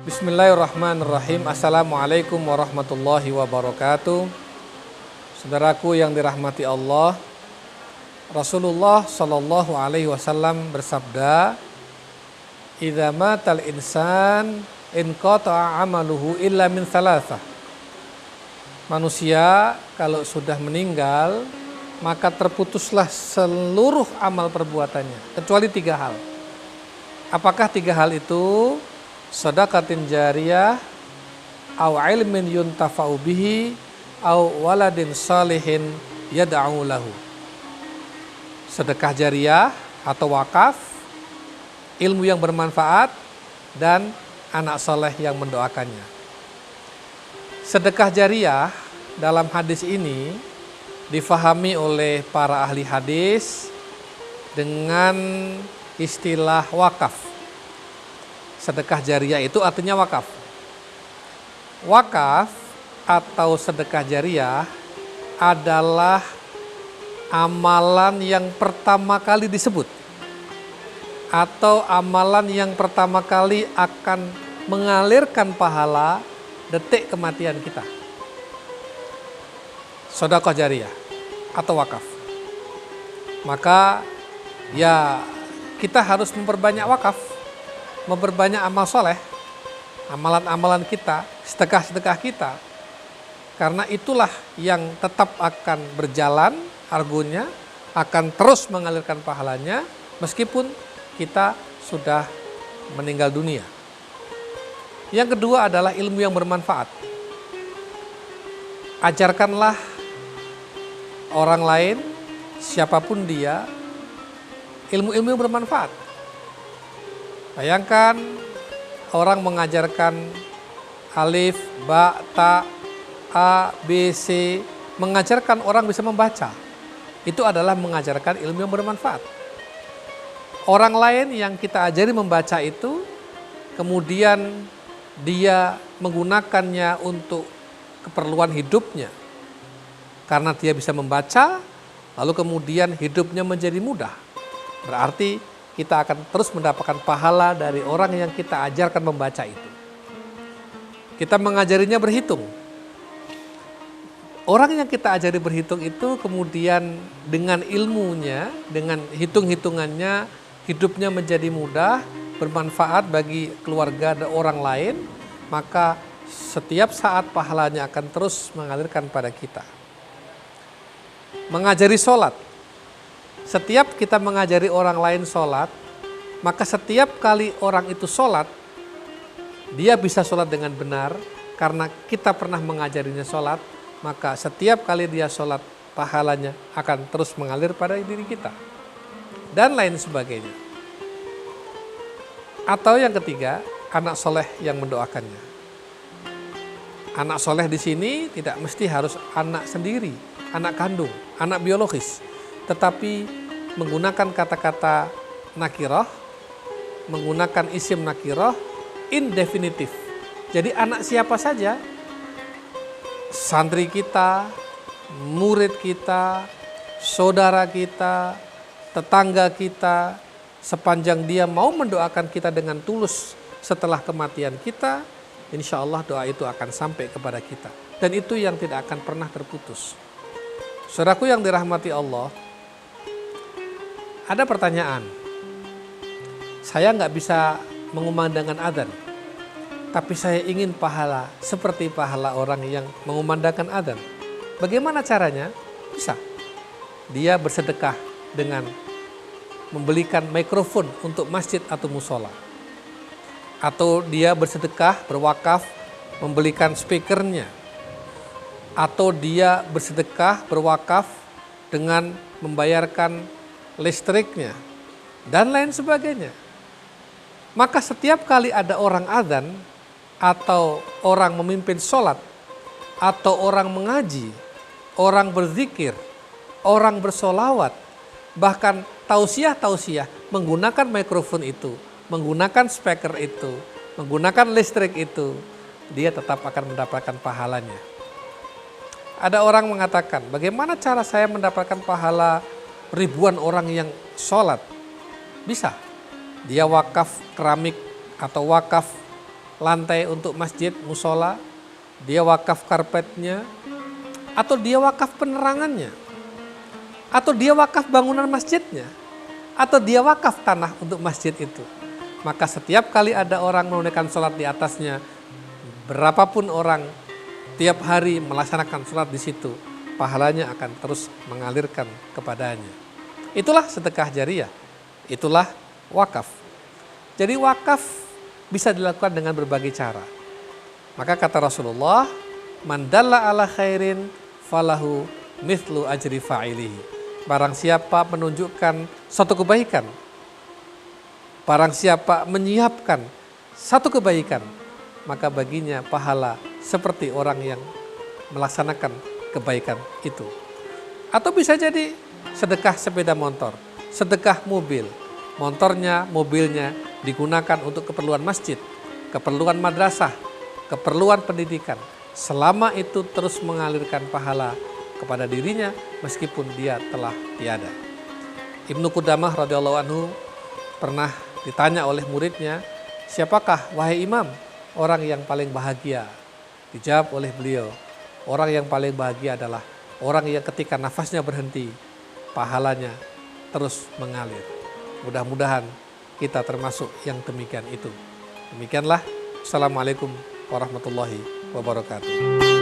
Bismillahirrahmanirrahim. Assalamualaikum warahmatullahi wabarakatuh. Saudaraku yang dirahmati Allah, Rasulullah Shallallahu Alaihi Wasallam bersabda, "Idza matal insan inqata'a amaluhu illa min thalathah." Manusia kalau sudah meninggal, maka terputuslah seluruh amal perbuatannya kecuali 3 hal. Apakah 3 hal itu? Shadaqatin jariyah, au ilmin yuntafa'u bihi, au waladin salihin yad'u lahu. Sedekah jariyah atau wakaf, ilmu yang bermanfaat, dan anak soleh yang mendoakannya. Sedekah jariyah dalam hadis ini difahami oleh para ahli hadis dengan istilah wakaf. Sedekah jariyah itu artinya wakaf. Wakaf atau sedekah jariyah adalah amalan yang pertama kali disebut, atau amalan yang pertama kali akan mengalirkan pahala detik kematian kita. Sedekah jariyah atau wakaf. Maka ya kita harus memperbanyak wakaf, memperbanyak amal soleh, amalan-amalan kita, sedekah-sedekah kita. Karena itulah yang tetap akan berjalan argonya, akan terus mengalirkan pahalanya meskipun kita sudah meninggal dunia. Yang kedua adalah ilmu yang bermanfaat. Ajarkanlah orang lain, siapapun dia, ilmu-ilmu yang bermanfaat. Bayangkan orang mengajarkan alif, ba, ta, a, b, c, mengajarkan orang bisa membaca. Itu adalah mengajarkan ilmu yang bermanfaat. Orang lain yang kita ajari membaca itu, kemudian dia menggunakannya untuk keperluan hidupnya. Karena dia bisa membaca, lalu kemudian hidupnya menjadi mudah. Berarti kita akan terus mendapatkan pahala dari orang yang kita ajarkan membaca itu. Kita mengajarinya berhitung. Orang yang kita ajari berhitung itu kemudian dengan ilmunya, dengan hitung-hitungannya, hidupnya menjadi mudah, bermanfaat bagi keluarga dan orang lain, maka setiap saat pahalanya akan terus mengalirkan pada kita. Mengajari sholat. Setiap kita mengajari orang lain sholat, maka setiap kali orang itu sholat, dia bisa sholat dengan benar karena kita pernah mengajarinya sholat, maka setiap kali dia sholat, pahalanya akan terus mengalir pada diri kita. Dan lain sebagainya. Atau yang ketiga, anak soleh yang mendoakannya. Anak soleh di sini tidak mesti harus anak sendiri, anak kandung, anak biologis. Tetapi menggunakan kata-kata nakirah, menggunakan isim nakirah, indefinitif. Jadi anak siapa saja, santri kita, murid kita, saudara kita, tetangga kita, sepanjang dia mau mendoakan kita dengan tulus setelah kematian kita, insya Allah doa itu akan sampai kepada kita. Dan itu yang tidak akan pernah terputus. Saudaraku yang dirahmati Allah, ada pertanyaan. Saya nggak bisa mengumandangkan adzan, tapi saya ingin pahala seperti pahala orang yang mengumandangkan adzan. Bagaimana caranya? Bisa. Dia bersedekah dengan membelikan mikrofon untuk masjid atau musola. Atau dia bersedekah, berwakaf, membelikan speakernya. Atau dia bersedekah, berwakaf dengan membayarkan listriknya, dan lain sebagainya. Maka setiap kali ada orang adzan, atau orang memimpin sholat, atau orang mengaji, orang berzikir, orang bersolawat, bahkan tausiah menggunakan mikrofon itu, menggunakan speaker itu, menggunakan listrik itu, dia tetap akan mendapatkan pahalanya. Ada orang mengatakan, bagaimana cara saya mendapatkan pahala ribuan orang yang sholat? Bisa. Dia wakaf keramik atau wakaf lantai untuk masjid, musola, dia wakaf karpetnya, atau dia wakaf penerangannya, atau dia wakaf bangunan masjidnya, atau dia wakaf tanah untuk masjid itu. Maka setiap kali ada orang menunaikan sholat di atasnya, berapapun orang tiap hari melaksanakan sholat di situ, pahalanya akan terus mengalirkan kepadanya. Itulah sedekah jariyah, itulah wakaf. Jadi wakaf bisa dilakukan dengan berbagai cara. Maka kata Rasulullah, man dalla ala khairin falahu mithlu ajri fa'ilihi. Barang siapa menunjukkan suatu kebaikan, barang siapa menyiapkan satu kebaikan, maka baginya pahala seperti orang yang melaksanakan kebaikan itu. Atau bisa jadi sedekah sepeda motor, sedekah mobil, motornya, mobilnya digunakan untuk keperluan masjid, keperluan madrasah, keperluan pendidikan. Selama itu terus mengalirkan pahala kepada dirinya meskipun dia telah tiada. Ibnu Qudamah radhiyallahu anhu pernah ditanya oleh muridnya, siapakah wahai imam orang yang paling bahagia? Dijawab oleh beliau, orang yang paling bahagia adalah orang yang ketika nafasnya berhenti, pahalanya terus mengalir. Mudah-mudahan kita termasuk yang demikian itu. Demikianlah. Assalamualaikum warahmatullahi wabarakatuh.